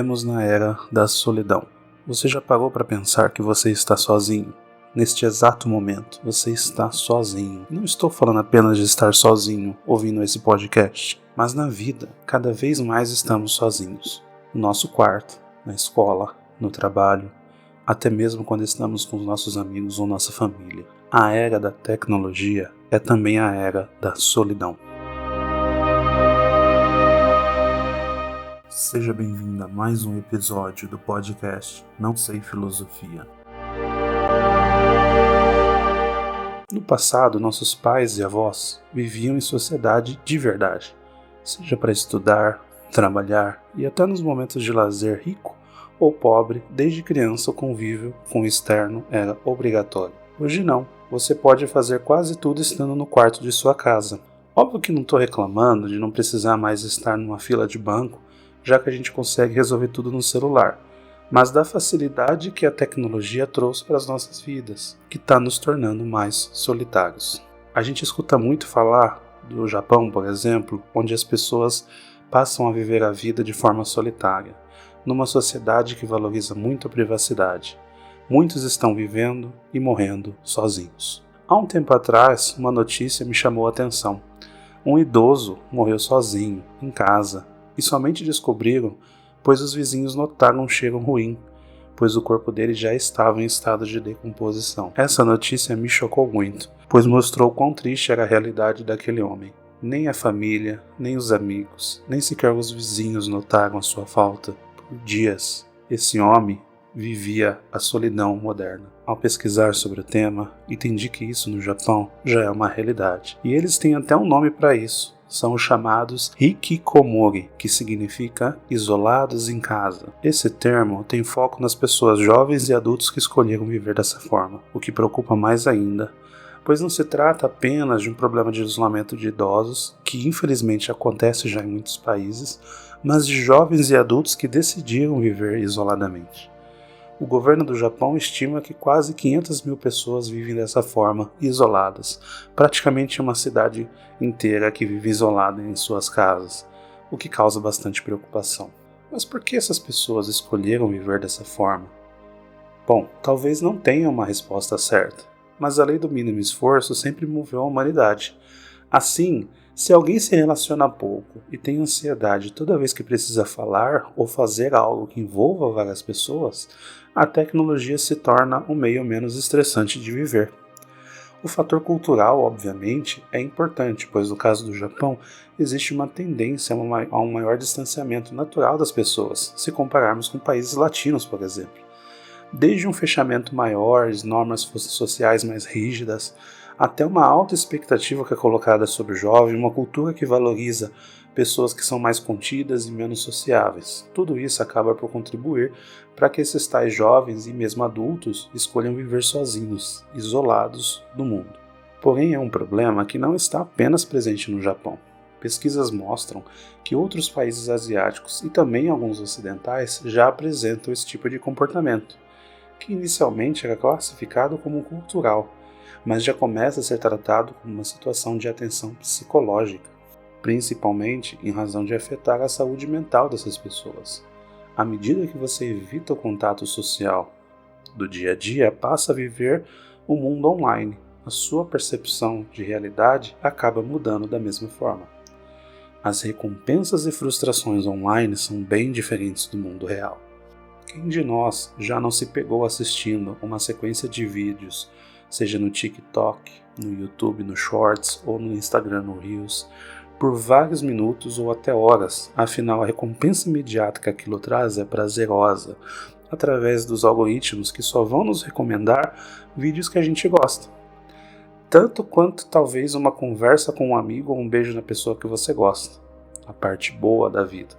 Vivemos na era da solidão. Você já parou para pensar que você está sozinho? Neste exato momento, você está sozinho. Não estou falando apenas de estar sozinho ouvindo esse podcast, mas na vida, cada vez mais estamos sozinhos. No nosso quarto, na escola, no trabalho, até mesmo quando estamos com os nossos amigos ou nossa família. A era da tecnologia é também a era da solidão. Seja bem-vindo a mais um episódio do podcast Não Sei Filosofia. No passado, nossos pais e avós viviam em sociedade de verdade, seja para estudar, trabalhar e até nos momentos de lazer rico ou pobre, desde criança o convívio com o externo era obrigatório. Hoje não, você pode fazer quase tudo estando no quarto de sua casa. Óbvio que não estou reclamando de não precisar mais estar numa fila de banco, já que a gente consegue resolver tudo no celular, mas da facilidade que a tecnologia trouxe para as nossas vidas, que está nos tornando mais solitários. A gente escuta muito falar do Japão, por exemplo, onde as pessoas passam a viver a vida de forma solitária, numa sociedade que valoriza muito a privacidade. Muitos estão vivendo e morrendo sozinhos. Há um tempo atrás, uma notícia me chamou a atenção. Um idoso morreu sozinho, em casa, e somente descobriram pois os vizinhos notaram um cheiro ruim, pois o corpo dele já estava em estado de decomposição. Essa notícia me chocou muito, pois mostrou quão triste era a realidade daquele homem. Nem a família, nem os amigos, nem sequer os vizinhos notaram a sua falta. Por dias, esse homem vivia a solidão moderna. Ao pesquisar sobre o tema, entendi que isso no Japão já é uma realidade. E eles têm até um nome para isso. São os chamados hikikomori, que significa isolados em casa. Esse termo tem foco nas pessoas jovens e adultos que escolheram viver dessa forma, o que preocupa mais ainda, pois não se trata apenas de um problema de isolamento de idosos, que infelizmente acontece já em muitos países, mas de jovens e adultos que decidiram viver isoladamente. O governo do Japão estima que quase 500 mil pessoas vivem dessa forma, isoladas. Praticamente uma cidade inteira que vive isolada em suas casas, o que causa bastante preocupação. Mas por que essas pessoas escolheram viver dessa forma? Bom, talvez não tenha uma resposta certa, mas a lei do mínimo esforço sempre moveu a humanidade. Assim, se alguém se relaciona pouco e tem ansiedade toda vez que precisa falar ou fazer algo que envolva várias pessoas, a tecnologia se torna um meio menos estressante de viver. O fator cultural, obviamente, é importante, pois no caso do Japão, existe uma tendência a um maior distanciamento natural das pessoas, se compararmos com países latinos, por exemplo. Desde um fechamento maior, normas sociais mais rígidas, até uma alta expectativa que é colocada sobre o jovem, uma cultura que valoriza pessoas que são mais contidas e menos sociáveis. Tudo isso acaba por contribuir para que esses tais jovens e mesmo adultos escolham viver sozinhos, isolados do mundo. Porém, é um problema que não está apenas presente no Japão. Pesquisas mostram que outros países asiáticos e também alguns ocidentais já apresentam esse tipo de comportamento, que inicialmente era classificado como cultural, mas já começa a ser tratado como uma situação de atenção psicológica, principalmente em razão de afetar a saúde mental dessas pessoas. À medida que você evita o contato social do dia a dia, passa a viver o mundo online. A sua percepção de realidade acaba mudando da mesma forma. As recompensas e frustrações online são bem diferentes do mundo real. Quem de nós já não se pegou assistindo uma sequência de vídeos, seja no TikTok, no YouTube, no Shorts ou no Instagram, no Reels, por vários minutos ou até horas? Afinal, a recompensa imediata que aquilo traz é prazerosa, através dos algoritmos que só vão nos recomendar vídeos que a gente gosta. Tanto quanto talvez uma conversa com um amigo ou um beijo na pessoa que você gosta. A parte boa da vida.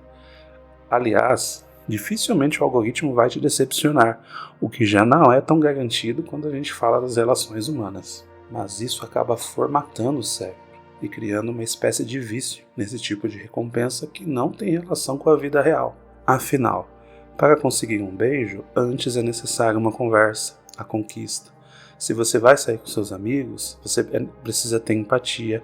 Aliás, dificilmente o algoritmo vai te decepcionar, o que já não é tão garantido quando a gente fala das relações humanas. Mas isso acaba formatando o cérebro e criando uma espécie de vício nesse tipo de recompensa que não tem relação com a vida real. Afinal, para conseguir um beijo, antes é necessário uma conversa, a conquista. Se você vai sair com seus amigos, você precisa ter empatia,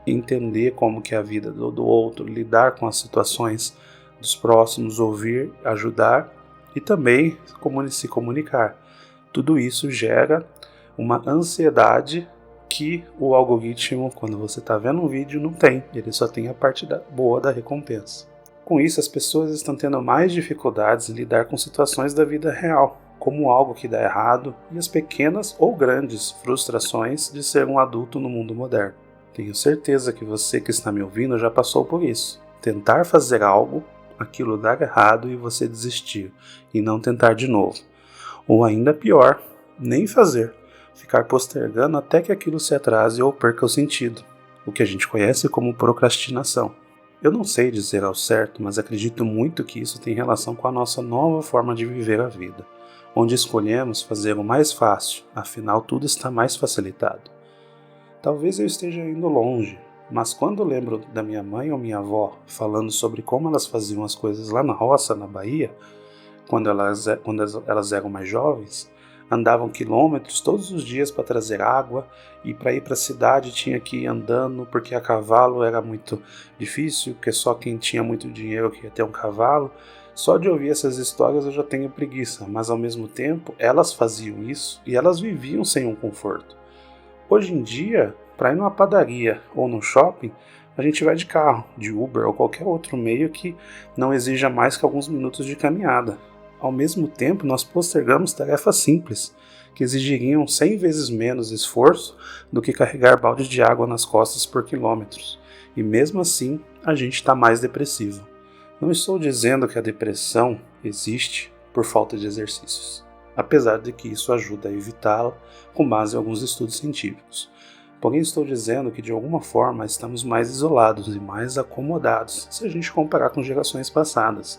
entender como que é a vida do outro, lidar com as situações dos próximos, ouvir, ajudar e também se comunicar. Tudo isso gera uma ansiedade que o algoritmo, quando você está vendo um vídeo, não tem. Ele só tem a parte boa da recompensa. Com isso, as pessoas estão tendo mais dificuldades em lidar com situações da vida real, como algo que dá errado e as pequenas ou grandes frustrações de ser um adulto no mundo moderno. Tenho certeza que você que está me ouvindo já passou por isso. Tentar fazer algo, aquilo dar errado e você desistir e não tentar de novo. Ou ainda pior, nem fazer, ficar postergando até que aquilo se atrase ou perca o sentido, o que a gente conhece como procrastinação. Eu não sei dizer ao certo, mas acredito muito que isso tem relação com a nossa nova forma de viver a vida, onde escolhemos fazer o mais fácil, afinal tudo está mais facilitado. Talvez eu esteja indo longe, mas quando lembro da minha mãe ou minha avó falando sobre como elas faziam as coisas lá na roça, na Bahia, quando elas eram mais jovens, andavam quilômetros todos os dias para trazer água e para ir para a cidade tinha que ir andando porque a cavalo era muito difícil, porque só quem tinha muito dinheiro que ia ter um cavalo. Só de ouvir essas histórias eu já tenho preguiça, mas ao mesmo tempo elas faziam isso e elas viviam sem um conforto. Hoje em dia, para ir numa padaria ou no shopping, a gente vai de carro, de Uber ou qualquer outro meio que não exija mais que alguns minutos de caminhada. Ao mesmo tempo, nós postergamos tarefas simples, que exigiriam 100 vezes menos esforço do que carregar balde de água nas costas por quilômetros. E mesmo assim, a gente está mais depressivo. Não estou dizendo que a depressão existe por falta de exercícios, apesar de que isso ajuda a evitá-la com base em alguns estudos científicos. Porém, estou dizendo que de alguma forma estamos mais isolados e mais acomodados se a gente comparar com gerações passadas.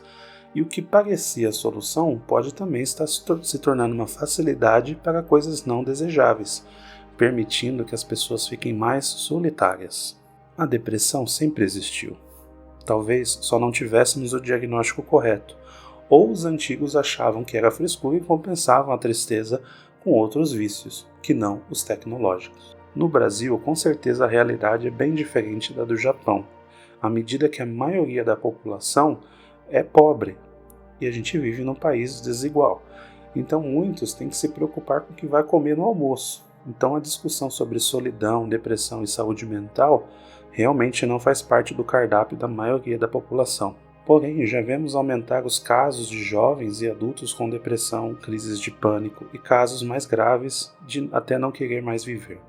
E o que parecia a solução pode também estar se tornando uma facilidade para coisas não desejáveis, permitindo que as pessoas fiquem mais solitárias. A depressão sempre existiu. Talvez só não tivéssemos o diagnóstico correto, ou os antigos achavam que era frescura e compensavam a tristeza com outros vícios, que não os tecnológicos. No Brasil, com certeza a realidade é bem diferente da do Japão, à medida que a maioria da população é pobre e a gente vive num país desigual. Então muitos têm que se preocupar com o que vai comer no almoço. Então a discussão sobre solidão, depressão e saúde mental realmente não faz parte do cardápio da maioria da população. Porém, já vemos aumentar os casos de jovens e adultos com depressão, crises de pânico e casos mais graves de até não querer mais viver.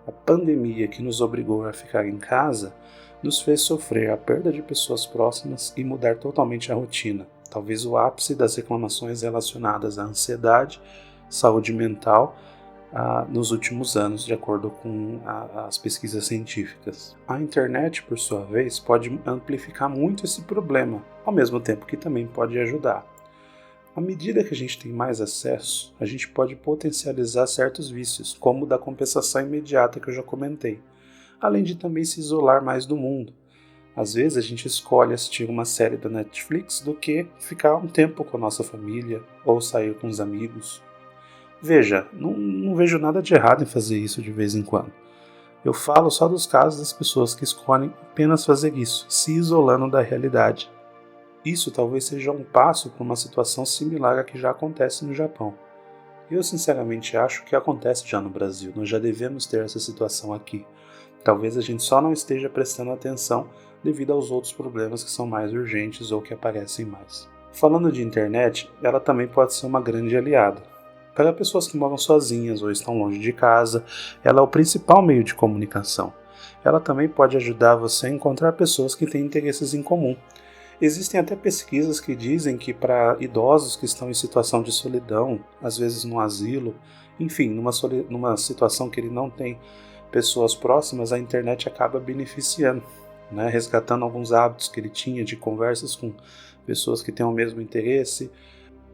A pandemia que nos obrigou a ficar em casa nos fez sofrer a perda de pessoas próximas e mudar totalmente a rotina. Talvez o ápice das reclamações relacionadas à ansiedade, saúde mental, nos últimos anos, de acordo com as pesquisas científicas. A internet, por sua vez, pode amplificar muito esse problema, ao mesmo tempo que também pode ajudar. À medida que a gente tem mais acesso, a gente pode potencializar certos vícios, como o da compensação imediata que eu já comentei, além de também se isolar mais do mundo. Às vezes a gente escolhe assistir uma série da Netflix do que ficar um tempo com a nossa família ou sair com os amigos. Veja, não vejo nada de errado em fazer isso de vez em quando. Eu falo só dos casos das pessoas que escolhem apenas fazer isso, se isolando da realidade. Isso talvez seja um passo para uma situação similar à que já acontece no Japão. Eu sinceramente acho que acontece já no Brasil, nós já devemos ter essa situação aqui. Talvez a gente só não esteja prestando atenção devido aos outros problemas que são mais urgentes ou que aparecem mais. Falando de internet, ela também pode ser uma grande aliada. Para pessoas que moram sozinhas ou estão longe de casa, ela é o principal meio de comunicação. Ela também pode ajudar você a encontrar pessoas que têm interesses em comum. Existem até pesquisas que dizem que para idosos que estão em situação de solidão, às vezes num asilo, enfim, numa situação que ele não tem pessoas próximas, a internet acaba beneficiando, resgatando alguns hábitos que ele tinha de conversas com pessoas que têm o mesmo interesse,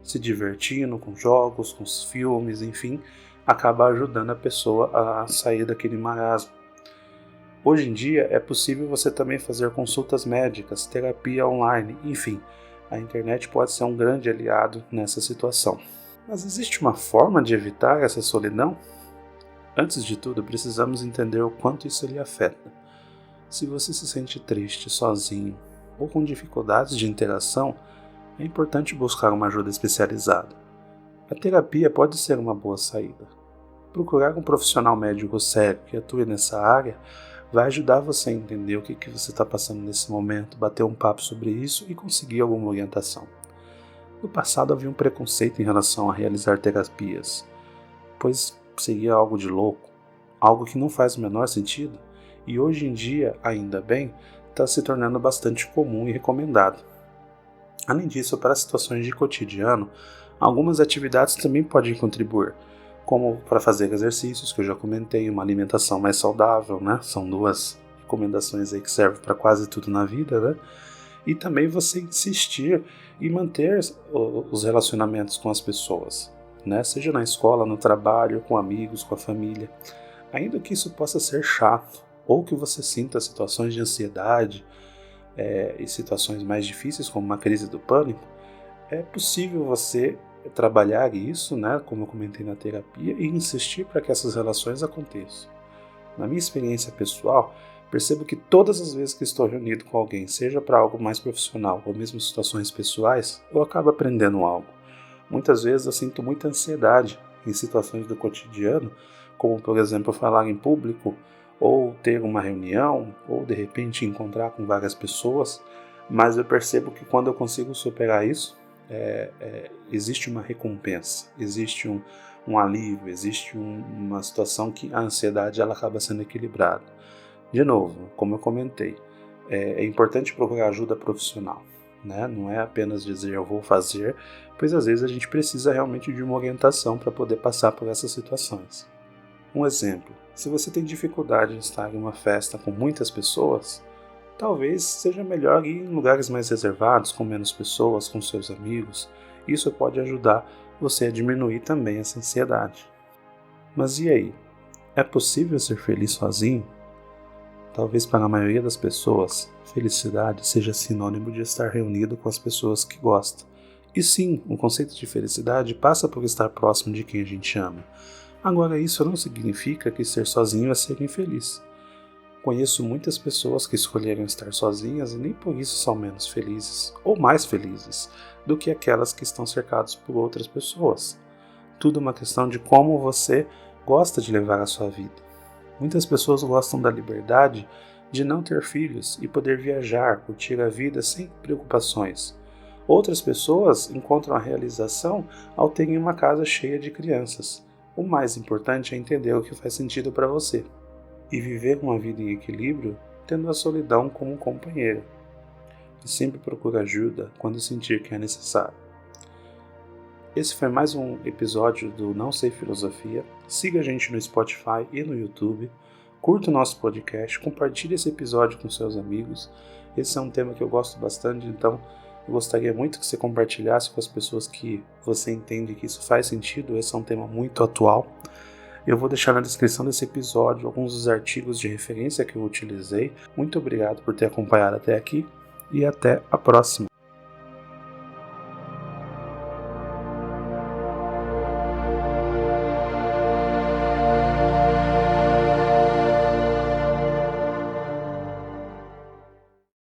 se divertindo com jogos, com os filmes, enfim, acaba ajudando a pessoa a sair daquele marasmo. Hoje em dia é possível você também fazer consultas médicas, terapia online, enfim, a internet pode ser um grande aliado nessa situação. Mas existe uma forma de evitar essa solidão? Antes de tudo, precisamos entender o quanto isso lhe afeta. Se você se sente triste, sozinho, ou com dificuldades de interação, é importante buscar uma ajuda especializada. A terapia pode ser uma boa saída. Procurar um profissional médico sério que atue nessa área vai ajudar você a entender o que você está passando nesse momento, bater um papo sobre isso e conseguir alguma orientação. No passado havia um preconceito em relação a realizar terapias, pois seria algo de louco, algo que não faz o menor sentido, e hoje em dia, ainda bem, está se tornando bastante comum e recomendado. Além disso, para situações de cotidiano, algumas atividades também podem contribuir, como para fazer exercícios, que eu já comentei, uma alimentação mais saudável, né? São duas recomendações aí que servem para quase tudo na vida, né? E também você insistir e manter os relacionamentos com as pessoas, né? Seja na escola, no trabalho, com amigos, com a família. Ainda que isso possa ser chato, ou que você sinta situações de ansiedade e situações mais difíceis, como uma crise do pânico, é possível você trabalhar isso, né, como eu comentei na terapia, e insistir para que essas relações aconteçam. Na minha experiência pessoal, percebo que todas as vezes que estou reunido com alguém, seja para algo mais profissional ou mesmo situações pessoais, eu acabo aprendendo algo. Muitas vezes eu sinto muita ansiedade em situações do cotidiano, como por exemplo falar em público, ou ter uma reunião, ou de repente encontrar com várias pessoas, mas eu percebo que quando eu consigo superar isso, existe uma recompensa, existe um alívio, existe uma situação que a ansiedade ela acaba sendo equilibrada. De novo, como eu comentei, é importante procurar ajuda profissional, né? Não é apenas dizer eu vou fazer, pois às vezes a gente precisa realmente de uma orientação para poder passar por essas situações. Um exemplo, se você tem dificuldade em estar em uma festa com muitas pessoas, talvez seja melhor ir em lugares mais reservados, com menos pessoas, com seus amigos. Isso pode ajudar você a diminuir também essa ansiedade. Mas e aí? É possível ser feliz sozinho? Talvez para a maioria das pessoas, felicidade seja sinônimo de estar reunido com as pessoas que gosta. E sim, o conceito de felicidade passa por estar próximo de quem a gente ama. Agora, isso não significa que ser sozinho é ser infeliz. Conheço muitas pessoas que escolheram estar sozinhas e nem por isso são menos felizes, ou mais felizes, do que aquelas que estão cercadas por outras pessoas. Tudo uma questão de como você gosta de levar a sua vida. Muitas pessoas gostam da liberdade de não ter filhos e poder viajar, curtir a vida sem preocupações. Outras pessoas encontram a realização ao terem uma casa cheia de crianças. O mais importante é entender o que faz sentido para você e viver uma vida em equilíbrio, tendo a solidão como companheiro. E sempre procure ajuda quando sentir que é necessário. Esse foi mais um episódio do Não Sei Filosofia. Siga a gente no Spotify e no YouTube. Curta o nosso podcast, compartilhe esse episódio com seus amigos. Esse é um tema que eu gosto bastante, então eu gostaria muito que você compartilhasse com as pessoas que você entende que isso faz sentido. Esse é um tema muito atual. Eu vou deixar na descrição desse episódio alguns dos artigos de referência que eu utilizei. Muito obrigado por ter acompanhado até aqui e até a próxima.